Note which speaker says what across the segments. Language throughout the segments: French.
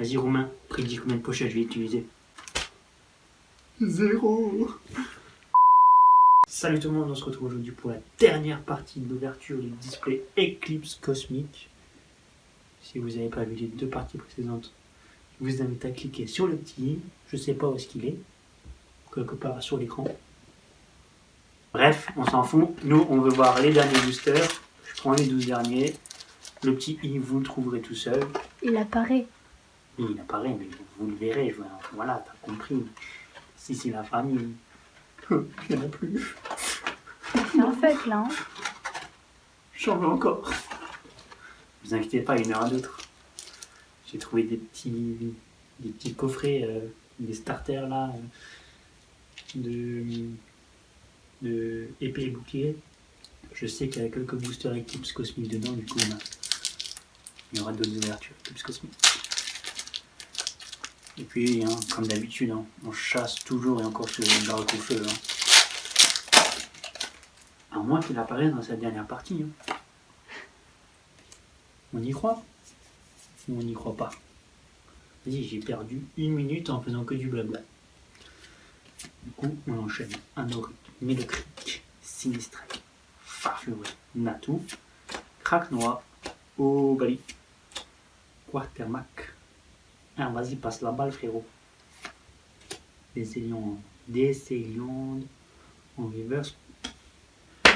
Speaker 1: Vas-y Romain, prédis combien de pochettes je vais utiliser. 0. Salut tout le monde, on se retrouve aujourd'hui pour la dernière partie de l'ouverture du display Eclipse Cosmic. Si vous n'avez pas vu les deux parties précédentes, je vous invite à cliquer sur le petit i, je sais pas où est-ce qu'il est, quelque part sur l'écran. Bref, on s'en fout, nous on veut voir les derniers boosters, je prends les 12 derniers, le petit i vous le trouverez tout seul.
Speaker 2: Il apparaît.
Speaker 1: Oui, il apparaît, mais vous le verrez, voilà, t'as compris. Si c'est la famille, il n'y en a plus.
Speaker 2: C'est en fait là. Hein.
Speaker 1: J'en veux encore. Ne vous inquiétez pas, il y en aura d'autres. J'ai trouvé des petits coffrets, des starters là, de épée et bouclier. Je sais qu'il y a quelques boosters Eclipse Cosmic dedans, du coup il y aura d'autres ouvertures Eclipse Cosmic. Et puis, hein, comme d'habitude, hein, on chasse toujours et encore sur le drac au feu. Hein. À moins qu'il apparaisse dans cette dernière partie. Hein. On y croit ou on n'y croit pas? Vas-y, j'ai perdu 1 minute en faisant que du blabla. Du coup, on enchaîne. Anorik, Mélocric, Sinistrek, Farfuré, Natou, Kraknoa, Obali, Quartermac. Ah, vas-y, passe la balle, frérot. Décéliande en reverse.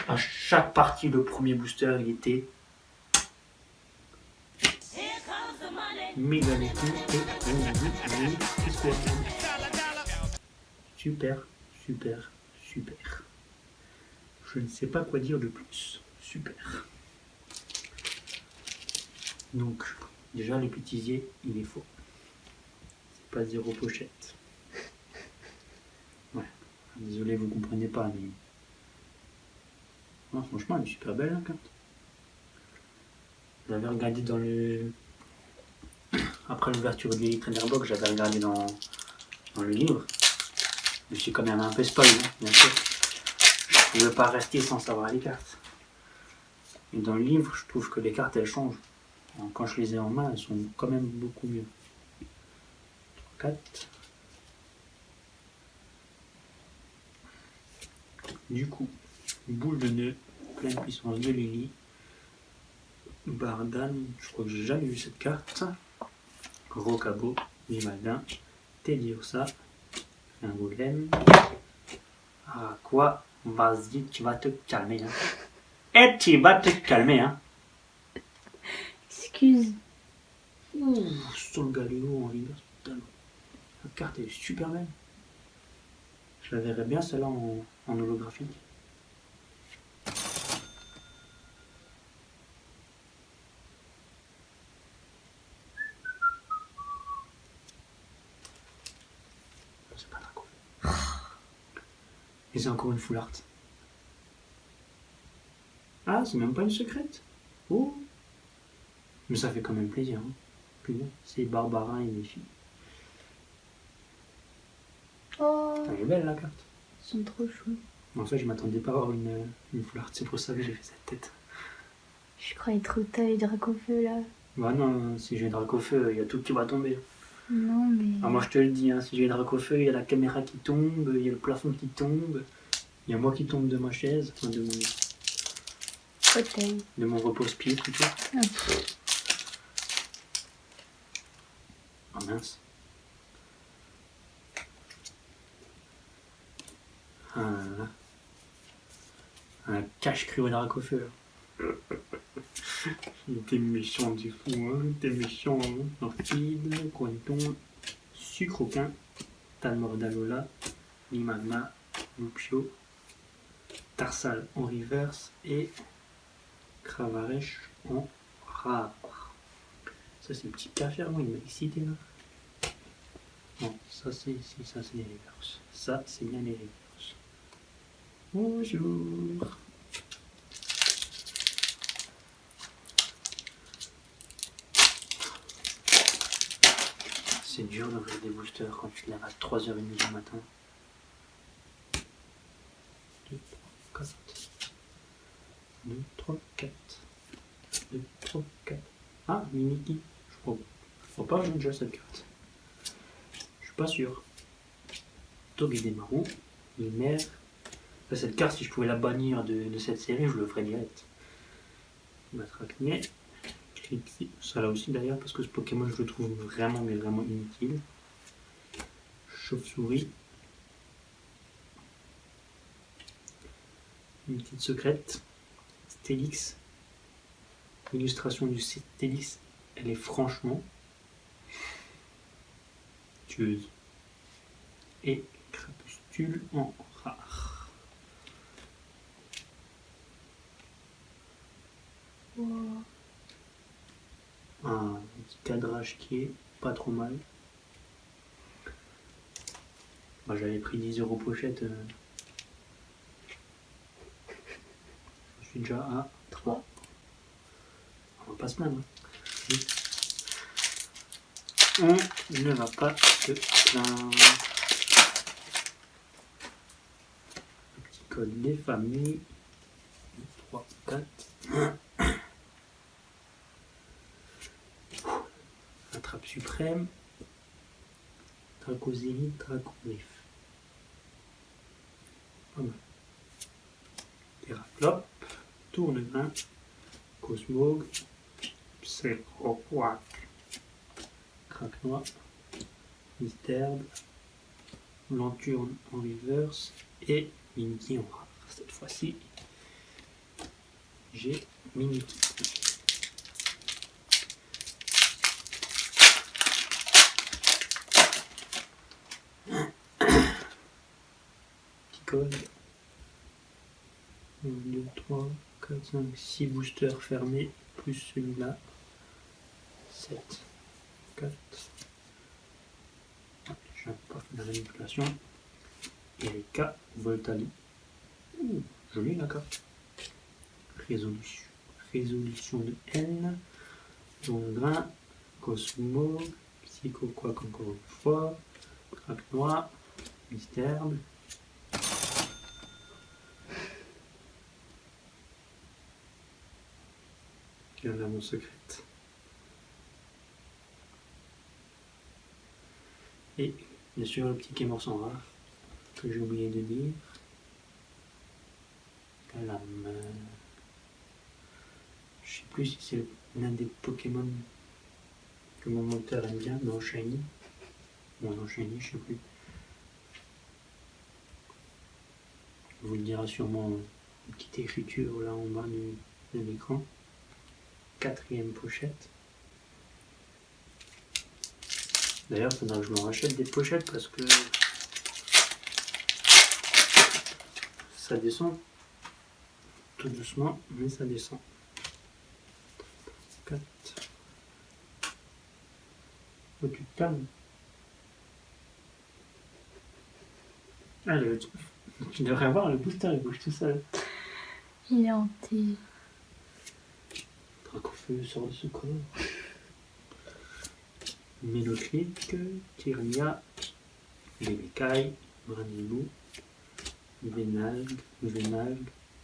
Speaker 1: À chaque partie, le premier booster, il était mégalithique et super, super, super. Je ne sais pas quoi dire de plus. Super. Donc, déjà, le pétisier, il est faux. C'est pas 0 pochette. Ouais. Désolé, vous comprenez pas, mais... Non, franchement, elle est super belle, la carte. J'avais regardé dans le... Après l'ouverture de l'Elite Trainer Box, j'avais regardé dans le livre. Je suis quand même un peu spoil, hein, bien sûr. Je ne veux pas rester sans savoir les cartes. Et dans le livre, je trouve que les cartes, elles changent. Alors, quand je les ai en main, elles sont quand même beaucoup mieux. 4. Du coup, boule de nœud, pleine puissance de Lily. Bardan, je crois que j'ai jamais vu cette carte. Rocabo, Vimaldin, Teddy Ursa, un golem. Ah quoi? Vas-y, tu vas te calmer. Hein. Et tu vas te calmer. Hein.
Speaker 2: Excuse.
Speaker 1: Sol Galéo en reverse. La carte est super belle. Je la verrais bien celle-là en holographique. C'est pas Draco. Et c'est encore une full art. Ah, c'est même pas une secrète. Oh. Mais ça fait quand même plaisir. Hein. C'est Barbara et mes filles.
Speaker 2: Oh.
Speaker 1: Elle est belle la carte.
Speaker 2: Ils sont trop choues.
Speaker 1: En fait, je m'attendais pas à avoir une full art. C'est pour ça que j'ai fait cette tête.
Speaker 2: Je croyais trop que t'avais Dracofeu là.
Speaker 1: Bah non, si j'ai Dracofeu, il y a tout qui va tomber.
Speaker 2: Non mais...
Speaker 1: Ah, moi je te le dis, hein, si j'ai Dracofeu, il y a la caméra qui tombe, il y a le plafond qui tombe, il y a moi qui tombe de ma chaise, enfin de mon repose-pied plutôt.
Speaker 2: Ah.
Speaker 1: Oh mince. Un cache-cru au Dracofeu. Il était méchant du fou, hein. Il était méchant, hein. Orchide, Quanton, Sucroquin, Talmordalola, Limagna, Lupio, Tarsal en reverse et Kravarèche en rare. Ça c'est le petit café, moi il m'a excité là. Non, ça c'est les reverse. Ça c'est bien les reverse. Bonjour. C'est dur d'ouvrir des boosters quand tu te lèves à 3h30 du matin. 2, 3, 4. 2, 3, 4. 2, 3, 4. Ah, Mimiki, je crois. Faut pas que j'ai déjà cette carte. Je suis pas sûr. Toge des marrons, Mimer. Cette carte, si je pouvais la bannir de cette série, je le ferais direct. Batracné. Crixie. Ça là aussi d'ailleurs, parce que ce Pokémon, je le trouve vraiment, mais vraiment inutile. Chauve-souris. Une petite secrète. Stélix. L'illustration du Stélix, elle est franchement tueuse. Et Crapustule en rare.
Speaker 2: Wow.
Speaker 1: Un petit cadrage qui est pas trop mal. Bah, j'avais pris 10 € pochette. Je suis déjà à 3. On va pas se plaindre. On ne va pas se plaindre. Le petit code des familles. 3, 4. Attrape suprême. Dracozélite, Dracogriffe. Pas mal. Terraflop. Tournegrain. Cosmog. Pseroquac. Craquenois. Mystère. Lanturne en reverse. Et Minky en rare. Cette fois-ci, j'ai Minky. Code 1, 2, 3, 4, 5, 6 boosters fermés, plus celui-là. 7, 4. Je n'ai pas fait la manipulation. Erika, Voltali. Ouh, jolie la carte. Résolution de N. Grain, Cosmo, Psychoquac encore une fois. Craquenois, Mystère. Il y en a mon secrète. Et bien sûr le petit Kémorsan rare que j'ai oublié de dire. Calame. Je sais plus si c'est l'un des Pokémon que mon moteur aime bien, non Shiny. Bon non Shiny, je sais plus. Il vous le dira sûrement une petite écriture là en bas de l'écran. 4e pochette. D'ailleurs, il faudra que je me rachète des pochettes parce que ça descend tout doucement, mais ça descend. 4. Oh, tu te calmes. Allez, tu devrais voir le booster, il bouge tout seul.
Speaker 2: Il est hanté.
Speaker 1: Dracofeu sort de ce corps. Méloclique, Tyria, Bécaille, Brandibou, Vénalgue,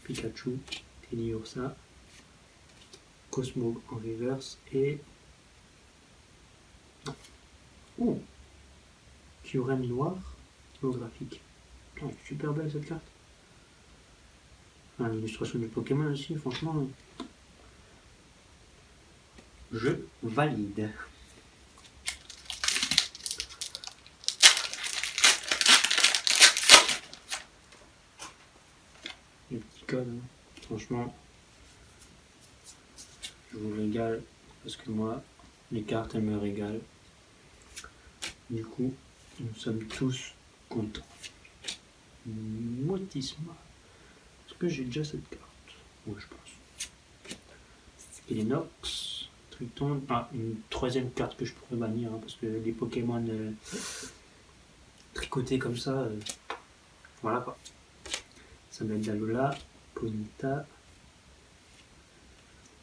Speaker 1: Pikachu, Teddiursa, Cosmog en reverse et... Oh, Kyurem noir, holographique. Oh, super belle cette carte. Ah, l'illustration du Pokémon aussi, franchement, je valide. Les petits codes, hein. Franchement, je vous régale parce que moi, les cartes elles me régalent. Du coup, nous sommes tous contents. Motisma. Est-ce que j'ai déjà cette carte? Oui, je pense. Skelenox, Triton. Ah, une 3e carte que je pourrais bannir hein, parce que les Pokémon tricotés comme ça, voilà quoi. Ça va être Dalola, Ponyta,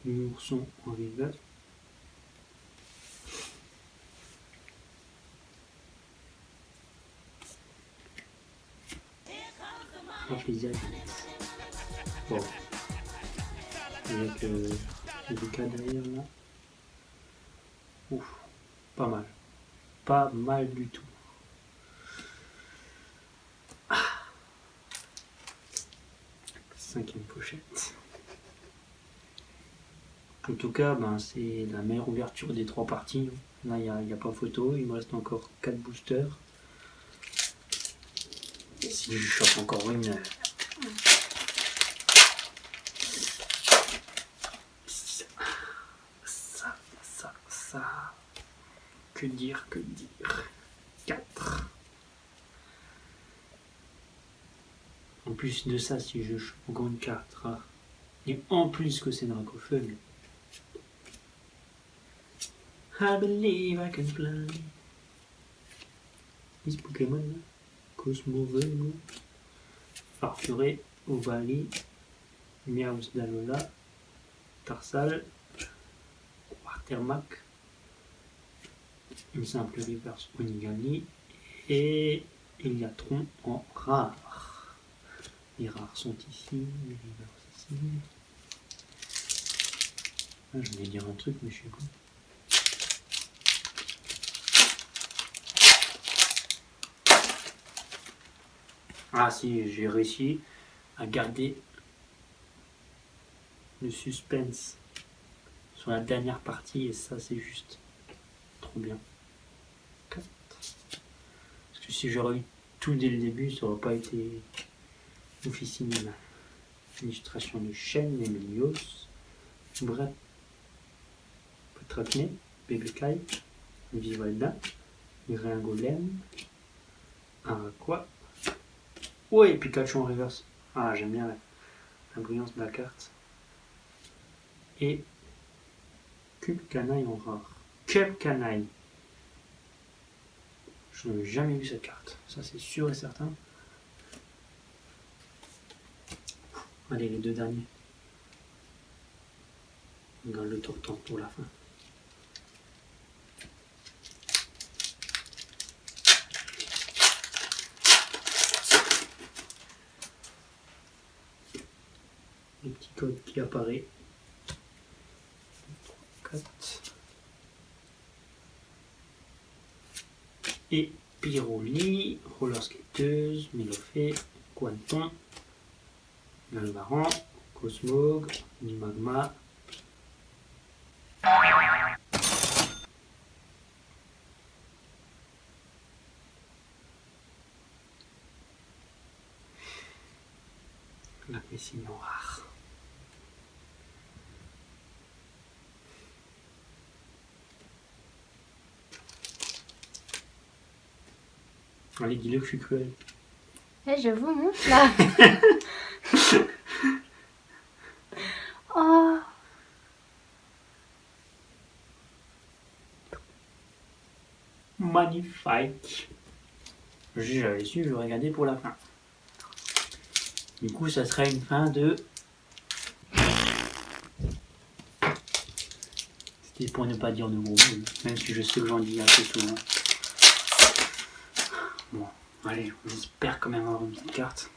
Speaker 1: Ourson en river. Plaisir. Bon. Avec le cas derrière là. Ouf. Pas mal. Pas mal du tout. Cinquième pochette. En tout cas, c'est la meilleure ouverture des 3 parties. Là, il n'y a pas photo. Il me reste encore 4 boosters. Et si je chope encore une... Ça. Que dire. 4. En plus de ça, si je chope encore une carte rare, et en plus que c'est Dracofeu, I believe I can fly. Ce Pokémon là, Cosmoven, Farfuré, Ovali, Miaus d'Alola, Tarsal, Quartermac, une simple reverse Onigali et Eliatron en rare. Les rares sont ici, les reverses ici. Ah, je voulais dire un truc, mais je sais pas. Ah si, j'ai réussi à garder le suspense sur la dernière partie et ça c'est juste trop bien. 4. Parce que si j'aurais eu tout dès le début, ça n'aurait pas été officiel. Illustration de Shen, Emilios, Brett, Petracné, Bebekai, Vivalda, Golem, Aqua. Ouais, Pikachu en reverse. Ah, j'aime bien la brillance de la carte. Et Cube Canaille en rare. Cube Canaille. Je n'ai jamais vu cette carte. Ça, c'est sûr et certain. Allez, les 2 derniers. On garde le tour pour la fin. Le petit code qui apparaît. 4. Et Pyroli, Roller Skateuse, Melofé, Quanton, Galvaran, Cosmog, Nimagma. La Messine en rare. Allez, dis-le que je suis cruel.
Speaker 2: Je vous montre là. Oh.
Speaker 1: Magnifique. J'avais su, je regardais pour la fin. Du coup, ça serait une fin de... C'était pour ne pas dire de gros mots, même si je sais que j'en dis assez souvent. Bon, allez, on espère quand même avoir une petite carte.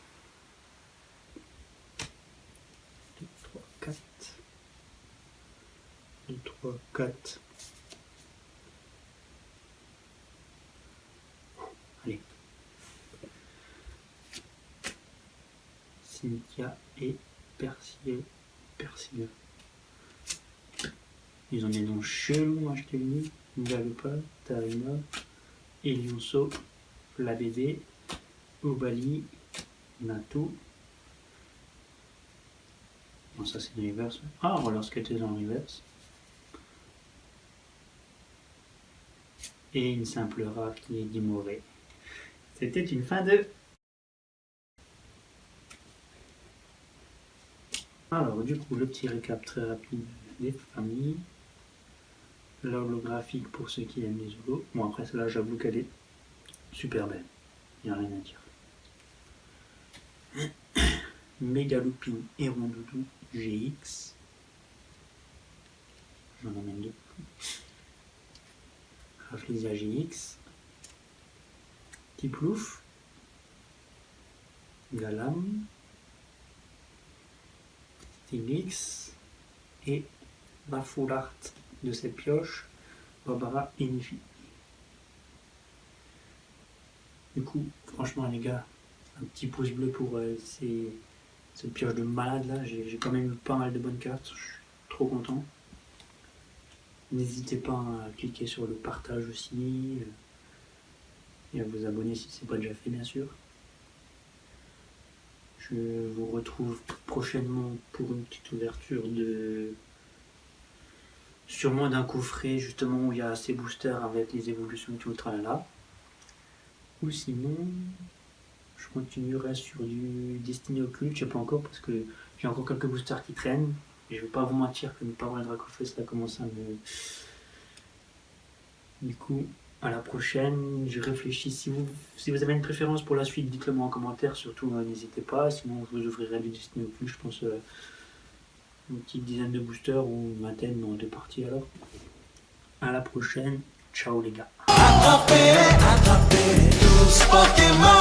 Speaker 1: 2, 3, 4. 2, 3, 4. Allez. Cynthia et Persil. Ils ont des noms chelous, moi je t'ai mis. Galopa, Tarina, Elionso, La Bébé, Obali, Nato. Bon, ça c'est une reverse. Ah, Roller Skateuse en reverse. Et une simple rare qui est Dimoré. C'était une fin de... Alors, du coup, le petit récap très rapide des familles. L'holographique pour ceux qui aiment les holos. Bon, après, celle-là, j'avoue qu'elle est super belle. Il n'y a rien à dire. Mégalopine et Rondoudou GX. J'en emmène 2. Rafflesia GX. Tiplouf. Galam. Stilix. Et la full art de cette pioche, Barbara Inifi. Du coup, franchement les gars, un petit pouce bleu pour cette pioche de malade là. J'ai quand même eu pas mal de bonnes cartes, je suis trop content. N'hésitez pas à cliquer sur le partage aussi et à vous abonner si ce n'est pas déjà fait bien sûr. Je vous retrouve prochainement pour une petite ouverture de sûrement d'un coffret justement où il y a ces boosters avec les évolutions et tout le tralala. Ou sinon, je continuerai sur du Destiny Occulte, je sais pas encore parce que j'ai encore quelques boosters qui traînent. Et je vais pas vous mentir que ne pas avoir un coffret, ça commence à me... Du coup, à la prochaine, je réfléchis. Si vous avez une préférence pour la suite, dites-le moi en commentaire, surtout n'hésitez pas. Sinon, je vous ouvrirai du Destiny Occulte, je pense une petite dizaine de boosters ou une vingtaine en 2 parties alors. À la prochaine, ciao les gars.
Speaker 3: Attrapez tous Pokémon.